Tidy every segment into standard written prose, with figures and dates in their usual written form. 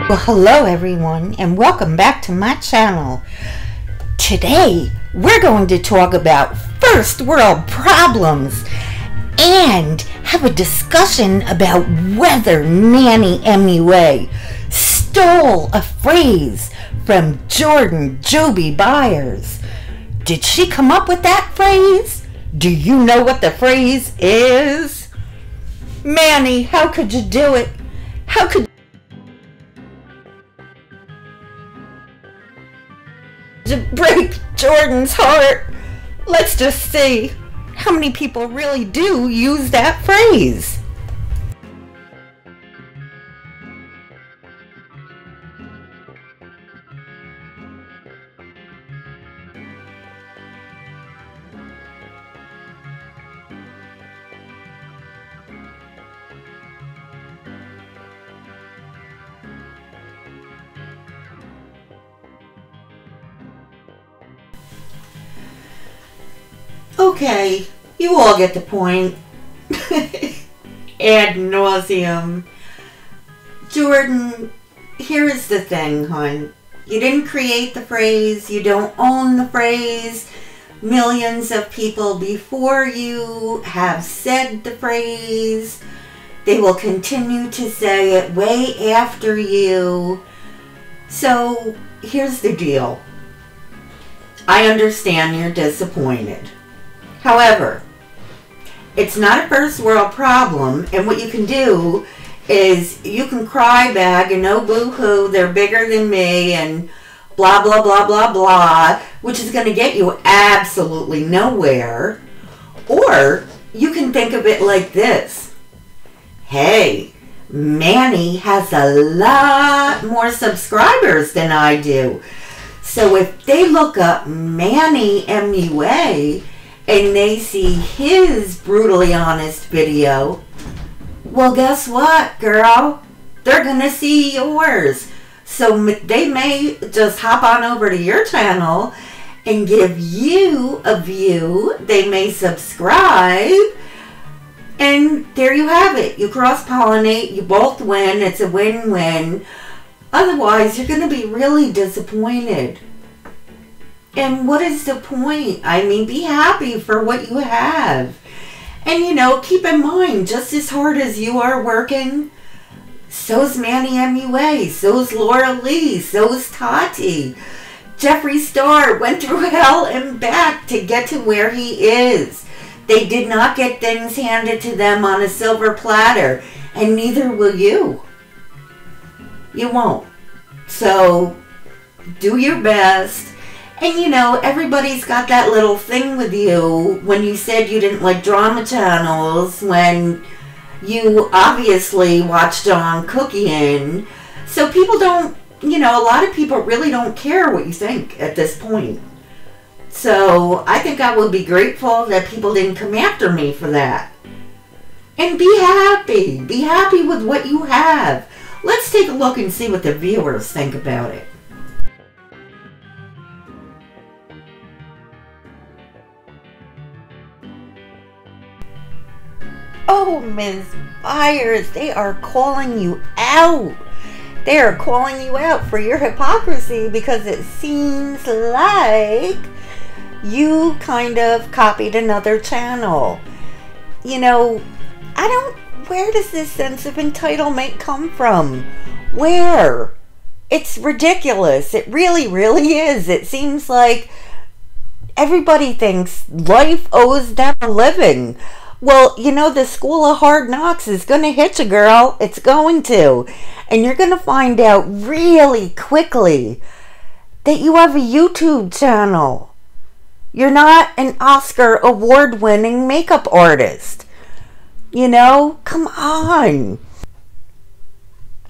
Well, hello everyone, and welcome back to my channel. Today, we're going to talk about first world problems and have a discussion about whether Manny Mua stole a phrase from Jordan Byers. Did she come up with that phrase? Do you know what the phrase is? Manny, how could you do it? How could to break Jordan's heart? Let's just see how many people really do use that phrase. Okay, you all get the point. Ad nauseum. Jordan, here is the thing, hon. You didn't create the phrase. You don't own the phrase. Millions of people before you have said the phrase. They will continue to say it way after you. So, here's the deal. I understand you're disappointed. However, it's not a first world problem, and what you can do is you can cry back and oh boo-hoo, they're bigger than me and blah blah blah blah blah, which is going to get you absolutely nowhere. Or you can think of it like this. Hey, Manny has a lot more subscribers than I do. So if they look up Manny Mua and they see his brutally honest video, well, guess what, girl? They're gonna see yours. So they may just hop on over to your channel and give you a view. They may subscribe, and there you have it. You cross-pollinate, you both win. It's a win-win. Otherwise, you're gonna be really disappointed. And what is the point? I mean, be happy for what you have. And, you know, keep in mind, just as hard as you are working, so's Manny Mua, so's Laura Lee, so's Tati. Jeffree Star went through hell and back to get to where he is. They did not get things handed to them on a silver platter, and neither will you. You won't. So, do your best. And you know, everybody's got that little thing with you when you said you didn't like drama channels, when you obviously watched on cooking. So people don't, you know, a lot of people really don't care what you think at this point. So I think I would be grateful that people didn't come after me for that. And be happy. Be happy with what you have. Let's take a look and see what the viewers think about it. Oh, Ms. Byers, they are calling you out. They are calling you out for your hypocrisy because it seems like you kind of copied another channel. You know, where does this sense of entitlement come from? Where? It's ridiculous. It really, really is. It seems like everybody thinks life owes them a living. Well, you know, the school of hard knocks is going to hit you, girl. It's going to. And you're going to find out really quickly that you have a YouTube channel. You're not an Oscar award-winning makeup artist. You know, come on.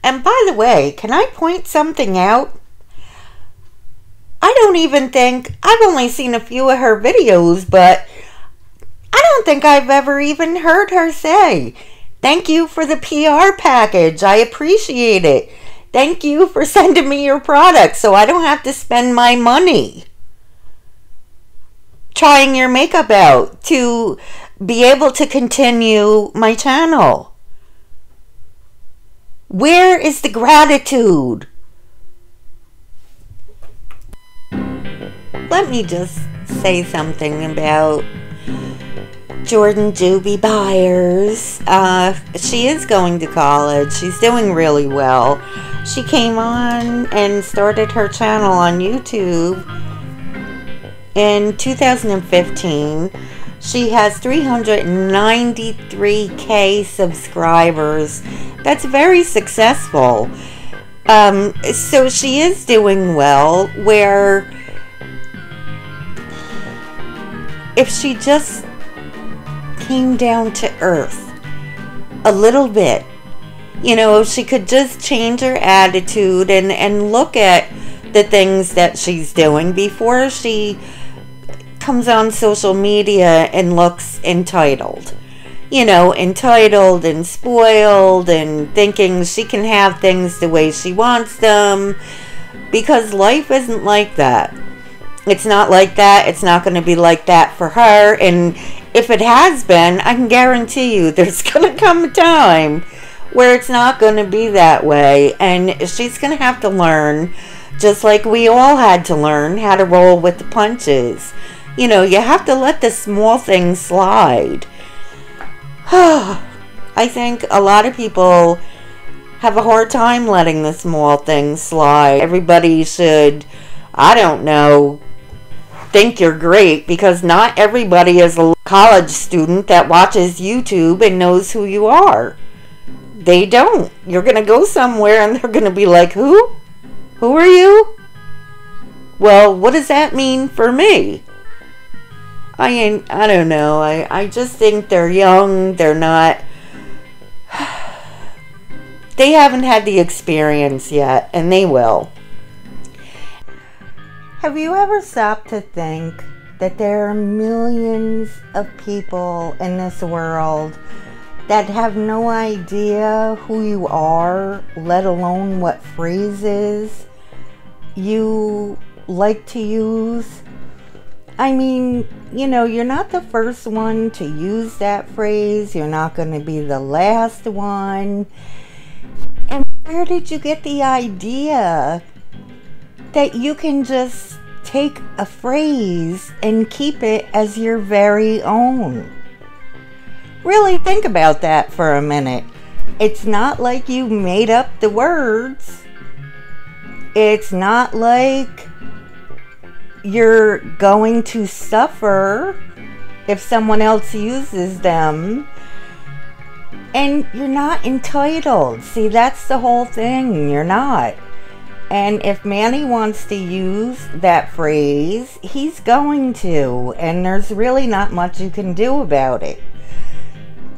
And by the way, can I point something out? I don't even think, I've only seen a few of her videos, but I don't think I've ever even heard her say, "Thank you for the PR package. I appreciate it. Thank you for sending me your product so I don't have to spend my money trying your makeup out to be able to continue my channel." Where is the gratitude? Let me just say something about Jordan Byers. She is going to college. She's doing really well. She came on and started her channel on YouTube in 2015. She has 393K subscribers. That's very successful. So she is doing well, where if she just came down to earth a little bit, you know, if she could just change her attitude and look at the things that she's doing before she comes on social media and looks entitled. You know, entitled and spoiled and thinking she can have things the way she wants them, because life isn't like that. It's not like that. It's not going to be like that for her. And if it has been, I can guarantee you there's going to come a time where it's not going to be that way. And she's going to have to learn, just like we all had to learn, how to roll with the punches. You know, you have to let the small things slide. I think a lot of people have a hard time letting the small things slide. Everybody should, I don't know, think you're great, because not everybody is a college student that watches YouTube and knows who you are. They don't. You're going to go somewhere and they're going to be like, who? Who are you? Well, what does that mean for me? I don't know. I just think they're young. They're not... They haven't had the experience yet, and they will. Have you ever stopped to think that there are millions of people in this world that have no idea who you are, let alone what phrases you like to use? I mean, you know, you're not the first one to use that phrase. You're not going to be the last one. And where did you get the idea that you can just take a phrase and keep it as your very own? Really think about that for a minute. It's not like you made up the words. It's not like you're going to suffer if someone else uses them. And you're not entitled. See, that's the whole thing. You're not. And if Manny wants to use that phrase, he's going to. And there's really not much you can do about it.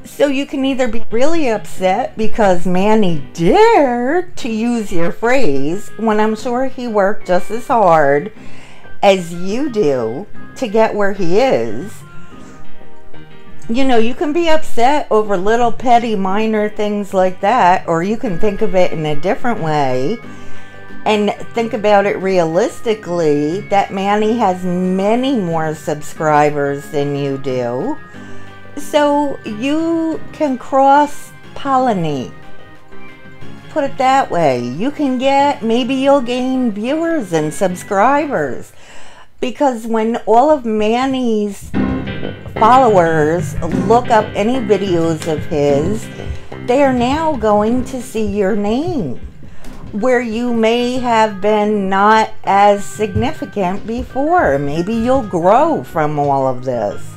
So you can either be really upset because Manny dared to use your phrase, when I'm sure he worked just as hard as you do to get where he is. You know, you can be upset over little petty minor things like that, or you can think of it in a different way and think about it realistically, that Manny has many more subscribers than you do. So you can cross-pollinate. Put it that way. You can get, maybe you'll gain viewers and subscribers. Because when all of Manny's followers look up any videos of his, they are now going to see your name, where you may have been not as significant before. Maybe you'll grow from all of this.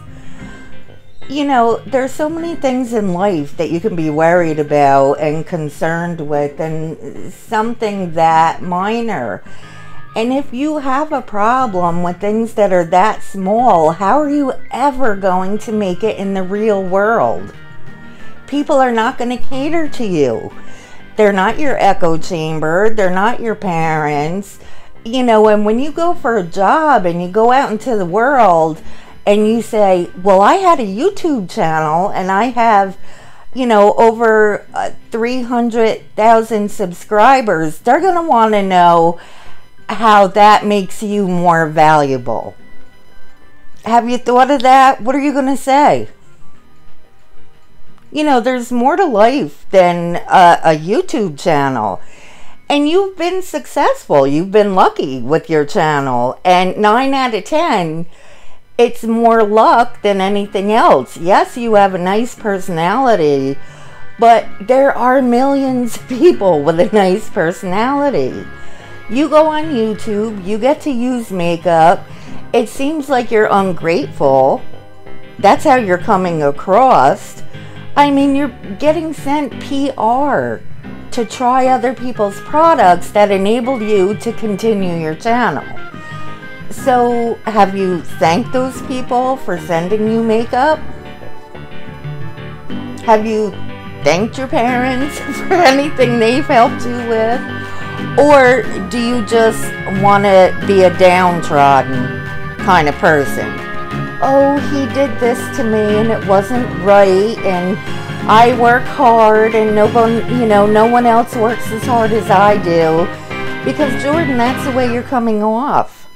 You know, there's so many things in life that you can be worried about and concerned with, and something that minor. And if you have a problem with things that are that small, how are you ever going to make it in the real world? People are not going to cater to you. They're not your echo chamber. They're not your parents. You know, and when you go for a job and you go out into the world and you say, well, I had a YouTube channel and I have, you know, over 300,000 subscribers, they're going to want to know how that makes you more valuable. Have you thought of that? What are you going to say? You know, there's more to life than a YouTube channel. And you've been successful. You've been lucky with your channel. And 9 out of 10, it's more luck than anything else. Yes, you have a nice personality, but there are millions of people with a nice personality. You go on YouTube, you get to use makeup. It seems like you're ungrateful. That's how you're coming across. I mean, you're getting sent PR to try other people's products that enabled you to continue your channel. So, have you thanked those people for sending you makeup? Have you thanked your parents for anything they've helped you with? Or do you just want to be a downtrodden kind of person? Oh, he did this to me and it wasn't right, and I work hard and no one else works as hard as I do. Because Jordan, that's the way you're coming off.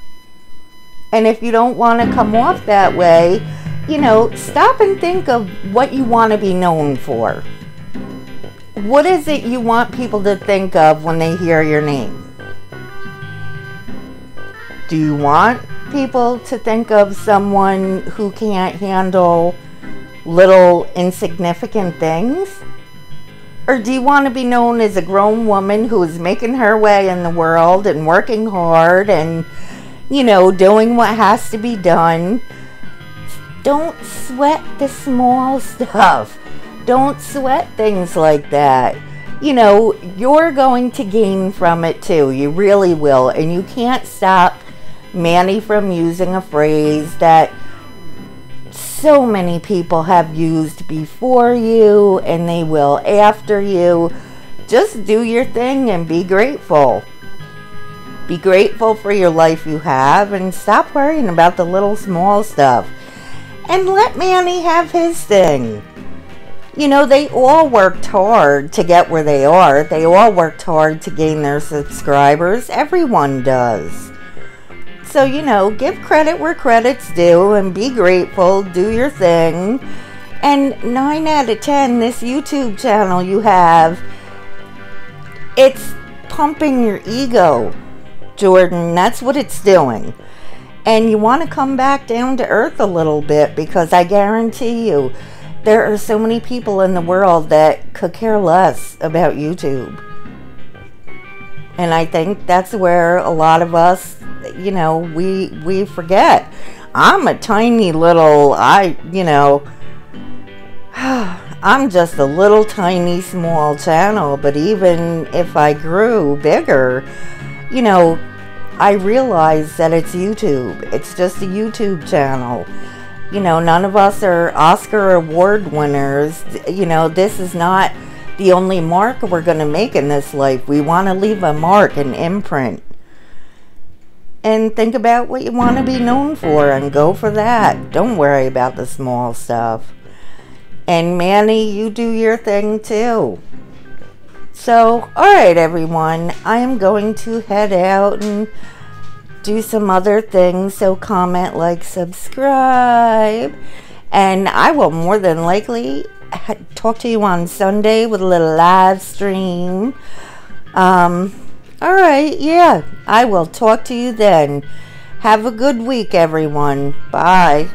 And if you don't want to come off that way, stop and think of what you want to be known for. What is it you want people to think of when they hear your name? Do you want people to think of someone who can't handle little insignificant things? Or do you want to be known as a grown woman who is making her way in the world and working hard and, doing what has to be done? Don't sweat the small stuff. Don't sweat things like that. You're going to gain from it too. You really will. And you can't stop Manny from using a phrase that so many people have used before you, and they will after you. Just do your thing and be grateful. Be grateful for your life you have, and stop worrying about the little small stuff. And let Manny have his thing. They all worked hard to get where they are. They all worked hard to gain their subscribers. Everyone does. So, give credit where credit's due and be grateful. Do your thing. And 9 out of 10, this YouTube channel you have, it's pumping your ego, Jordan. That's what it's doing. And you want to come back down to earth a little bit, because I guarantee you, there are so many people in the world that could care less about YouTube. And I think that's where a lot of us, we forget. I'm a tiny little, I'm just a little tiny small channel, but even if I grew bigger, I realize that it's YouTube. It's just a YouTube channel. None of us are Oscar award winners. This is not the only mark we're going to make in this life. We want to leave a mark, an imprint. And think about what you want to be known for and go for that. Don't worry about the small stuff. And Manny, you do your thing too. So, alright everyone, I am going to head out and do some other things. So comment, like, subscribe. And I will more than likely talk to you on Sunday with a little live stream. Alright, yeah, I will talk to you then. Have a good week, everyone. Bye.